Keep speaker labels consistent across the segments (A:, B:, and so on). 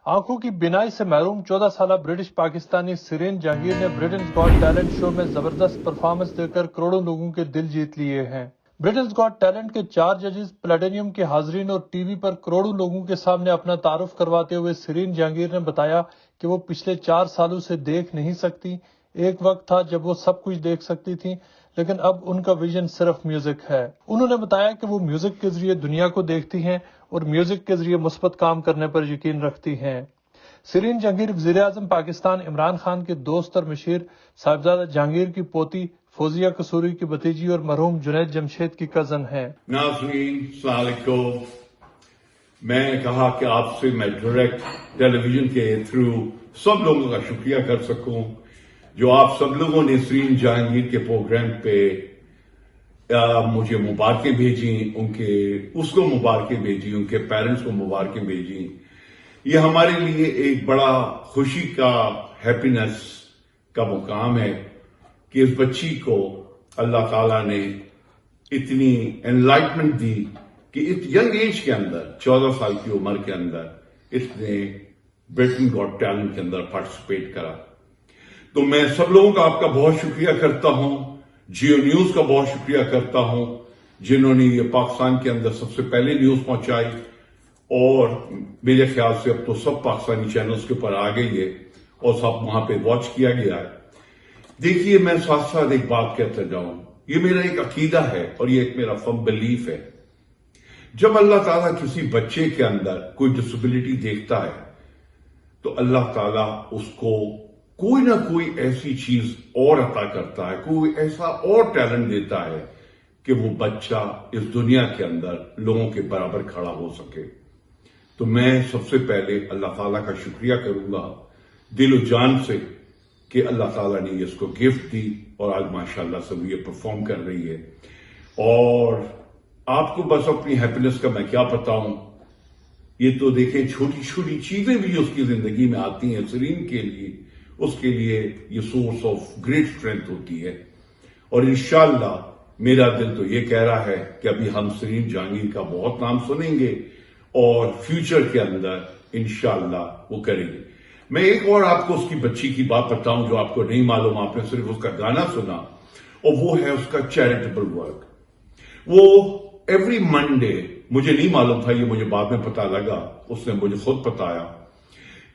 A: آنکھوں کی بینائی سے محروم 14 سالہ برٹش پاکستانی سرین جہانگیر نے برٹنز گاٹ ٹیلنٹ شو میں زبردست پرفارمنس دے کر کروڑوں لوگوں کے دل جیت لیے ہیں۔ برٹنز گاٹ ٹیلنٹ کے 4 ججز، پلیٹینیم کے حاضرین اور ٹی وی پر کروڑوں لوگوں کے سامنے اپنا تعارف کرواتے ہوئے سرین جہانگیر نے بتایا کہ وہ پچھلے 4 سالوں سے دیکھ نہیں سکتی۔ ایک وقت تھا جب وہ سب کچھ دیکھ سکتی تھی، لیکن اب ان کا ویژن صرف میوزک ہے۔ انہوں نے بتایا کہ وہ میوزک کے ذریعے دنیا کو دیکھتی ہیں اور میوزک کے ذریعے مثبت کام کرنے پر یقین رکھتی ہیں۔ سرین جہانگیر وزیراعظم پاکستان عمران خان کے دوست اور مشیر صاحبزادہ جہانگیر کی پوتی فوزیہ قصوری کی بھتیجی اور مرحوم جنید جمشید کی کزن ہیں۔
B: ناظرین السلام علیکم۔ میں نے کہا کہ آپ سے میں ڈائریکٹ ٹیلی ویژن کے تھرو سب لوگوں کا شکریہ کر سکوں جو آپ سب لوگوں نے سرین جہانگیر کے پروگرام پہ مجھے مبارکیں بھیجیں، اس کو مبارکیں بھیجیں، ان کے پیرنٹس کو مبارکیں بھیجیں۔ یہ ہمارے لیے ایک بڑا خوشی کا، ہیپینس کا مقام ہے کہ اس بچی کو اللہ تعالیٰ نے اتنی انلائٹمنٹ دی کہ اس ینگ ایج کے اندر، 14 سال کی عمر کے اندر، اس نے برٹن گاٹ ٹیلنٹ کے اندر پارٹیسپیٹ کرا۔ تو میں سب لوگوں کا آپ کا بہت شکریہ کرتا ہوں، جیو نیوز کا بہت شکریہ کرتا ہوں جنہوں نے یہ پاکستان کے اندر سب سے پہلے نیوز پہنچائی، اور میرے خیال سے اب تو سب پاکستانی چینلز کے اوپر آ گئی ہے اور سب وہاں پہ واچ کیا گیا ہے۔ دیکھیے، میں ساتھ ساتھ ایک بات کہتا جاؤں، یہ میرا ایک عقیدہ ہے اور یہ ایک میرا فرم بلیف ہے۔ جب اللہ تعالیٰ کسی بچے کے اندر کوئی ڈسیبلٹی دیکھتا ہے تو اللہ تعالیٰ اس کو کوئی نہ کوئی ایسی چیز اور عطا کرتا ہے، کوئی ایسا اور ٹیلنٹ دیتا ہے کہ وہ بچہ اس دنیا کے اندر لوگوں کے برابر کھڑا ہو سکے۔ تو میں سب سے پہلے اللہ تعالیٰ کا شکریہ کروں گا دل و جان سے کہ اللہ تعالیٰ نے اس کو گفٹ دی اور آج ماشاءاللہ سب یہ پرفارم کر رہی ہے۔ اور آپ کو بس اپنی ہیپینس کا میں کیا بتاؤں، یہ تو دیکھیں چھوٹی چھوٹی چیزیں بھی اس کی زندگی میں آتی ہیں سرین کے لیے، اس کے لیے یہ سورس آف گریٹ اسٹرینتھ ہوتی ہے۔ اور انشاءاللہ میرا دل تو یہ کہہ رہا ہے کہ ابھی ہم سرین جہانگیر کا بہت نام سنیں گے اور فیوچر کے اندر انشاءاللہ وہ کریں گے۔ میں ایک اور آپ کو اس کی بچی کی بات بتاؤں جو آپ کو نہیں معلوم، آپ نے صرف اس کا گانا سنا، اور وہ ہے اس کا چیریٹیبل ورک۔ وہ ایوری منڈے، مجھے نہیں معلوم تھا، یہ مجھے بعد میں پتا لگا، اس نے مجھے خود بتایا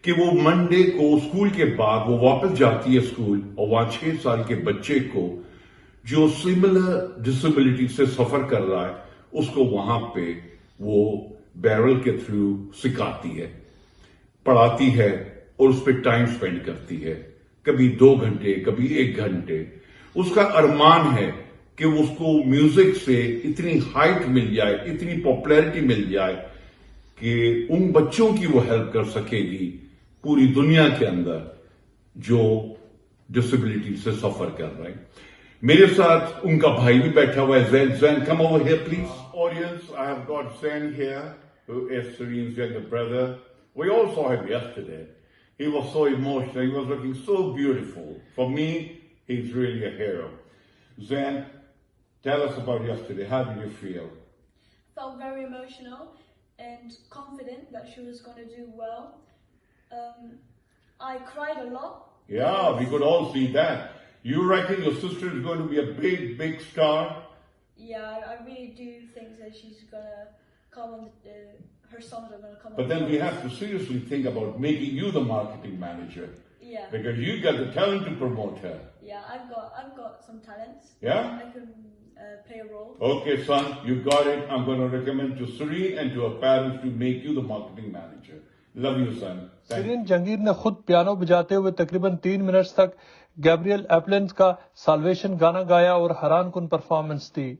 B: کہ وہ منڈے کو اسکول کے بعد وہ واپس جاتی ہے اسکول، اور وہاں 6 سال کے بچے کو جو سملر ڈسیبلٹی سے سفر کر رہا ہے اس کو وہاں پہ وہ بیرل کے تھرو سکھاتی ہے، پڑھاتی ہے اور اس پہ ٹائم سپینڈ کرتی ہے، کبھی 2 گھنٹے، کبھی 1 گھنٹے۔ اس کا ارمان ہے کہ اس کو میوزک سے اتنی ہائٹ مل جائے، اتنی پاپولیرٹی مل جائے کہ ان بچوں کی وہ ہیلپ کر سکے گی پوری دنیا کے اندر جو ڈسیبلٹی سے سفر کر رہے ہیں۔ میرے ساتھ ان کا بھائی بھی بیٹھا ہوا ہے، Zain. Zain, come over here please. Audience, I have got Zain here, who is Serene's younger brother. We all saw him yesterday. He was so emotional. He was looking so beautiful. For me, he's really a hero. Zain, tell us about yesterday. How did you feel?
C: Felt very emotional and confident that she was going to do well. I cried a lot.
B: Yeah, we could all see that. You reckon your sister is going to be a big, big star?
C: Yeah, I really do think that she's gonna come on. Her songs are gonna come.
B: But then we have to seriously think about making you the marketing manager.
C: Yeah.
B: Because you got the talent to promote her.
C: Yeah, I've got some talents.
B: Yeah.
C: I can play a role.
B: Okay, son, you got it. I'm going to recommend to Serene and to her parents to make you the marketing manager. Love you, son.
A: Sareen Jahangir نے خود piano بجاتے ہوئے تقریباً 3 minute تک Gabriel ایپلنز کا salvation گانا گایا اور حیران کن پرفارمنس دی۔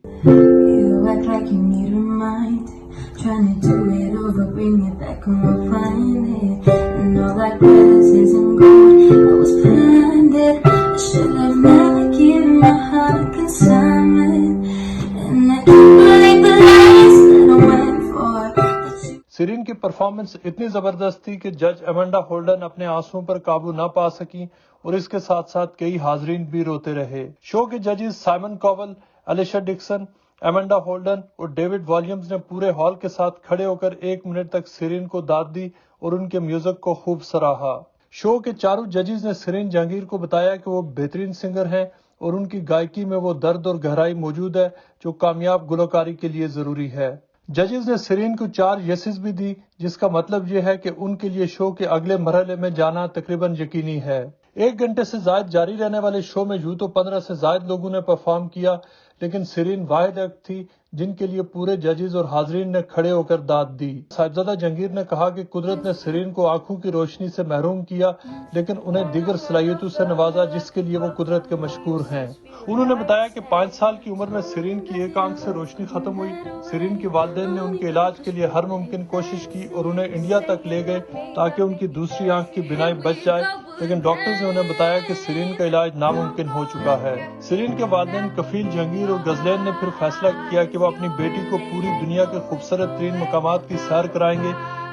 A: سرین کی پرفارمنس اتنی زبردست تھی کہ جج ایمنڈا ہولڈن اپنے آنسوؤں پر قابو نہ پا سکی اور اس کے ساتھ ساتھ کئی حاضرین بھی روتے رہے۔ شو کے ججز سائمن کوول، الیشا ڈکسن، ایمنڈا ہولڈن اور ڈیوڈ والیمز نے پورے ہال کے ساتھ کھڑے ہو کر 1 منٹ تک سرین کو داد دی اور ان کے میوزک کو خوب سراہا۔ شو کے چاروں ججز نے سرین جہانگیر کو بتایا کہ وہ بہترین سنگر ہیں اور ان کی گائیکی میں وہ درد اور گہرائی موجود ہے جو کامیاب گلوکاری کے لیے ضروری ہے۔ ججز نے سرین کو 4 یسز بھی دی، جس کا مطلب یہ ہے کہ ان کے لیے شو کے اگلے مرحلے میں جانا تقریباً یقینی ہے۔ 1 گھنٹے سے زائد جاری رہنے والے شو میں یوں تو 15 سے زائد لوگوں نے پرفارم کیا، لیکن سرین واحد ایکٹ تھی جن کے لیے پورے ججز اور حاضرین نے کھڑے ہو کر داد دی۔ صاحبزادہ جہانگیر نے کہا کہ قدرت نے سرین کو آنکھوں کی روشنی سے محروم کیا، لیکن انہیں دیگر صلاحیتوں سے نوازا جس کے لیے وہ قدرت کے مشکور ہیں۔ انہوں نے بتایا کہ 5 سال کی عمر میں سرین کی ایک آنکھ سے روشنی ختم ہوئی۔ سرین کے والدین نے ان کے علاج کے لیے ہر ممکن کوشش کی اور انہیں انڈیا تک لے گئے تاکہ ان کی دوسری آنکھ کی بینائی بچ جائے، لیکن ڈاکٹرز نے انہیں بتایا کہ سرین کا علاج ناممکن ہو چکا ہے۔ سرین کے والدین کفیل جہانگیر اور غزلین نے پھر فیصلہ کیا کہ وہ اپنی بیٹی کو پوری دنیا کے خوبصورت ترین مقامات کی سیر کرائیں گے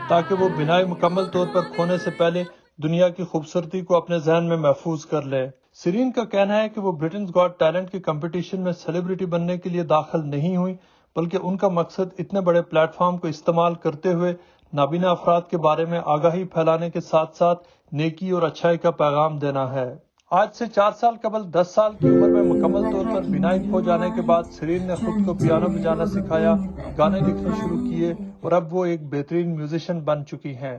A: تاکہ وہ بینائی مکمل طور پر کھونے سے پہلے دنیا کی خوبصورتی کو اپنے ذہن میں محفوظ کر لے۔ سرین کا کہنا ہے کہ وہ برٹنز گاٹ ٹیلنٹ کے کمپٹیشن میں سیلیبریٹی بننے کے لیے داخل نہیں ہوئی، بلکہ ان کا مقصد اتنے بڑے پلیٹ فارم کو استعمال کرتے ہوئے نابینا افراد کے بارے میں آگاہی پھیلانے کے ساتھ ساتھ نیکی اور اچھائی کا پیغام دینا ہے۔ آج سے 4 سال قبل 10 سال کی عمر میں مکمل طور پر بینائی کھو جانے کے بعد سرین نے خود کو پیانو بجانا سکھایا، گانے لکھنے شروع کیے اور اب وہ ایک بہترین میوزیشین بن چکی ہیں۔